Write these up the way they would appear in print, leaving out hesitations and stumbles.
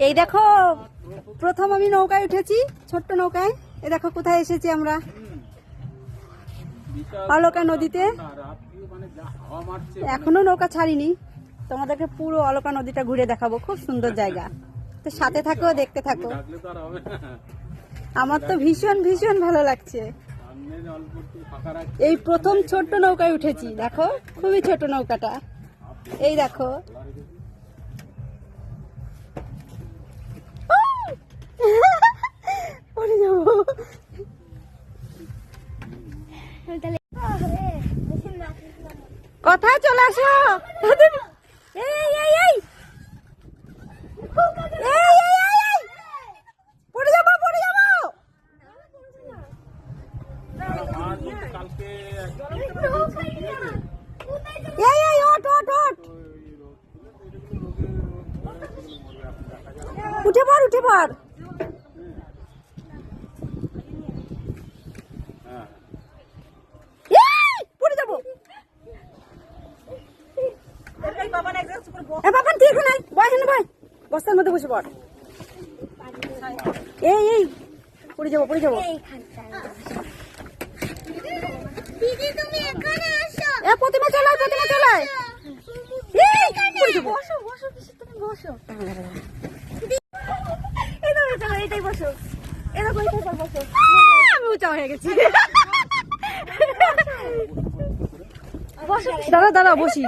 এই দেখো প্রথম আমি নৌকায় উঠেছি, ছোট্ট নৌকায়। এই দেখো কোথায় এসেছি আমরা, অলকা নদীতে। এখনো নৌকা ছাড়িনি, তোমাদেরকে পুরো অলকা নদীটা ঘুরে দেখাবো। খুব সুন্দর জায়গা, তো সাথে থাকো, দেখতে থাকো। আমার তো ভীষণ ভীষণ ভালো লাগছে। এই প্রথম ছোট্ট নৌকায় উঠেছি, দেখো খুবই ছোট নৌকাটা। এই দেখো পড়ে যাবো। কোথায় চলে আসো? এই এই এই পড়ে যাবো, পড়ে যাবো। এই এই ওঠ ওঠ ওঠ, উঠে পড়, উঠে পড়। পড়ে যাবো। বাবা তুই এখানে বয়, এখানে বয়, বস্তার মধ্যে বসে পড়। এই এই পড়ে যাবো, পড়ে যাবো। দিদি তুমি এখানে আসো। এ প্রতিমা চলায়, প্রতিমা চলায়। এই পড়ে যাবো। বসো বসো পিসি, তুমি বসো। এই তো চলো, এইটাই বসো। এরকম এইটাই বসো। আমি উঁচা হয়ে গেছি। বসো দাঁড়াও দাঁড়াও বসি,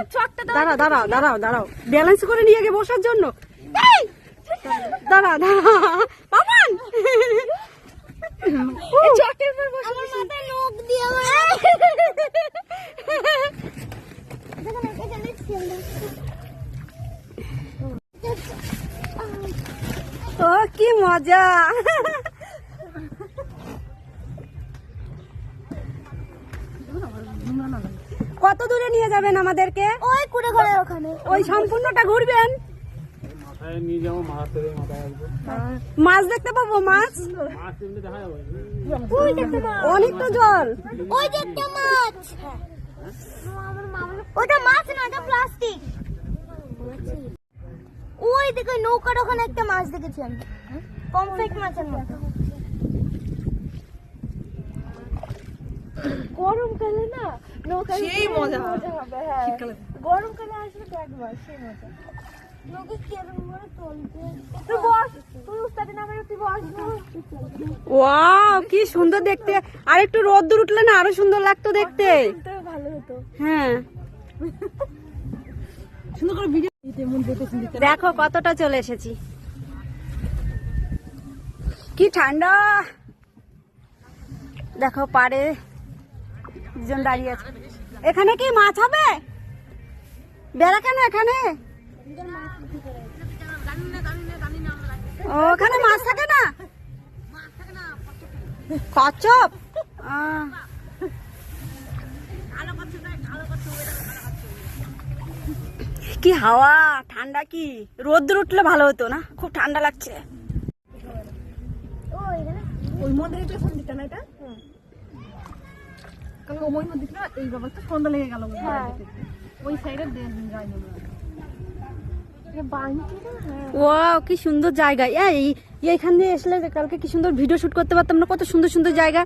দাঁড়াও দাঁড়াও দাঁড়াও দাঁড়াও, ব্যালেন্স করে নিয়ে গিয়ে বসার জন্য। দাঁড়া দাঁড়া পাপান, চটের উপর বসো। আমার মাথায় নখ দিয়ে ও কি মজা। কত দূরে নিয়ে যাবেন আমাদেরকে? ওই কুড়ে ঘরের ওখানে। ওই সম্পূর্ণটা ঘুরবেন? মাছ দেখতে পাবো? মাছ ওই দেখতে মাছ, অনেক তো জল। ওই দেখতে মাছ। ওটা মাছ না, ওটা প্লাস্টিক। ওই দেখো নৌকার ওখানে একটা মাছ দেখেছি আমি, পমফ্রেট মাছের মতো। গরমকালে না নৌকা সেই মজা হবে। হ্যাঁ গরমকালে আসলে তো একবার সেই মজা। নৌকা কেরম করে চলবে। তুই বস, তুই উস্তাদে নামে তুই বস। ওয়াও কি সুন্দর দেখতে। আর একটু রোদ্দুর উঠলে না আরো সুন্দর লাগতো দেখতে। ভালো হতো। হ্যাঁ সুন্দর করে ভিডিও দেখো কতটা চলে এসেছি। কি ঠান্ডা দেখো, পাড়ে দুজন দাঁড়িয়ে আছে। এখানে কি মাছ হবে? বেড়া কেন এখানে? ওখানে মাছ থাকে না? কচ্ছপ? কি হাওয়া, ঠান্ডা। কি রোদ্দুর উঠলে ভালো হতো না, খুব ঠান্ডা লাগছে। ওই মন্দিরটা কোন দিকটা না এটা? কারণ ওই মন্দিরটা এই বাবা তো সন্ধ্যা লেগে গেল। ওই সাইডে যাই না। ওয়াও কি সুন্দর জায়গা। এইখান দিয়ে আসলে কালকে কি সুন্দর ভিডিও শুট করতে পারতাম না, কত সুন্দর সুন্দর জায়গা।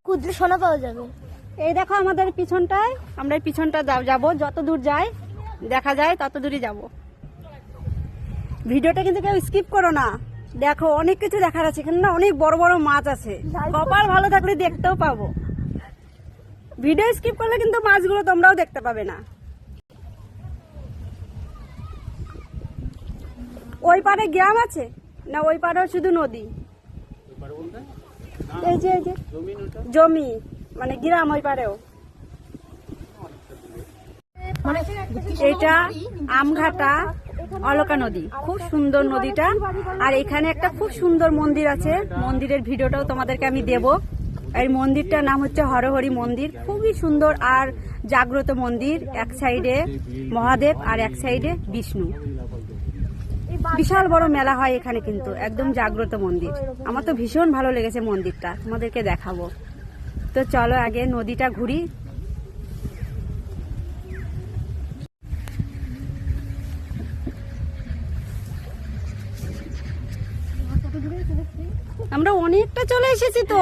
ক্ষুদ্র সোনা পাওয়া যাবে। এই দেখো আমাদের পিছনটায়, আমরা এই পিছনটা যাবো, যত দূর যাই দেখা যায় তত দূরই যাব। ভিডিওটা কিন্তু কেউ স্কিপ করো না, দেখো অনেক কিছু দেখার আছে এখানে না, অনেক বড় বড় মাছ আছে। কপাল ভালো থাকলে দেখতেও পাবো, ভিডিও স্কিপ করলে কিন্তু মাছগুলো তোমরাও দেখতে পাবে না। ওই পারে গ্রাম আছে না, ওই পারেও শুধু নদী? এই যে জমি মানে গ্রাম ওই পারেও। এটা আমঘাটা অলকা নদী, খুব সুন্দর নদীটা। আর এখানে একটা খুব সুন্দর মন্দির আছে, মন্দিরের ভিডিওটাও তোমাদেরকে আমি দেব। এই মন্দিরটার নাম হচ্ছে হরহরি মন্দির, খুবই সুন্দর আর জাগ্রত মন্দির। এক সাইডে মহাদেব আর এক সাইডে বিষ্ণু। বিশাল বড় মেলা হয় এখানে, কিন্তু একদম জাগ্রত মন্দির। আমার তো ভীষণ ভালো লেগেছে মন্দিরটা, তোমাদেরকে দেখাবো। তো চলো আগে নদীটা ঘুরি। আমরা অনেকটা চলে এসেছি তো।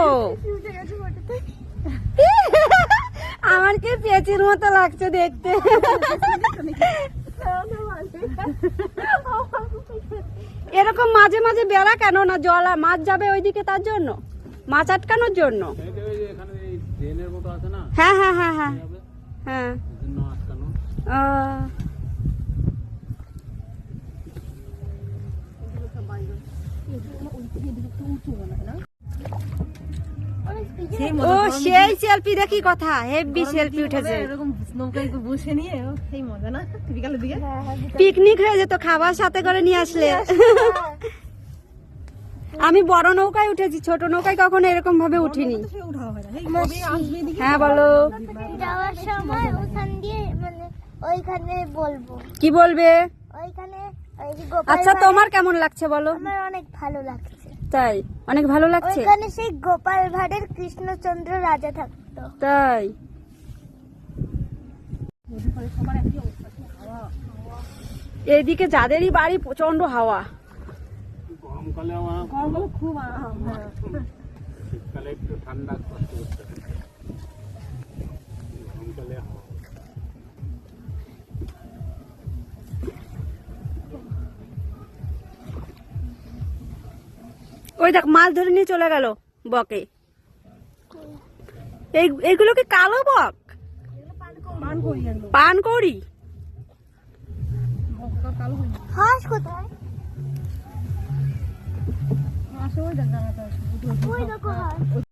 আমার কি পেঁচির মতো লাগছে দেখতে। এরকম মাঝে মাঝে বেড়া কেন না, জল মাছ যাবে ওইদিকে, তার জন্য মাছ আটকানোর জন্য। হ্যাঁ হ্যাঁ হ্যাঁ হ্যাঁ হ্যাঁ। ও সেই সেলফি দেখি কথা, হেভি সেলফি উঠেছে। বসে নিয়ে সেই মজা না বিকালের দিকে পিকনিক হয়ে যেত খাবার সাথে করে নিয়ে আসলে। আমি বড় নৌকায় উঠেছি, ছোট নৌকায় কখনো এরকম ভাবে উঠিনি। হ্যাঁ বলো। যাওয়ার সময় ওখান দিয়ে মানে ওইখানে বলবো। কি বলবে? ওইখানে ওই যে গোপাল আচ্ছা ভাঁড়ের- তোমার কেমন লাগছে বলো? আমার অনেক ভালো লাগছে। তাই অনেক ভালো লাগছে। ওইখানে সেই গোপাল ভাঁড়ের কৃষ্ণচন্দ্র রাজা থাকতো। তাই এইদিকে যাদেরই বাড়ি প্রচন্ড হাওয়া। গরমকালে খুব শীতকালে একটু ঠান্ডা কষ্ট করতে হয়। গরমকালে হাওয়া। ওই দেখ মাছ ধরে নিয়ে চলে গেল বকে। এইগুলো কি কালো বক? পান করি। হাঁস কোথায়? ওই দেখো হাঁস।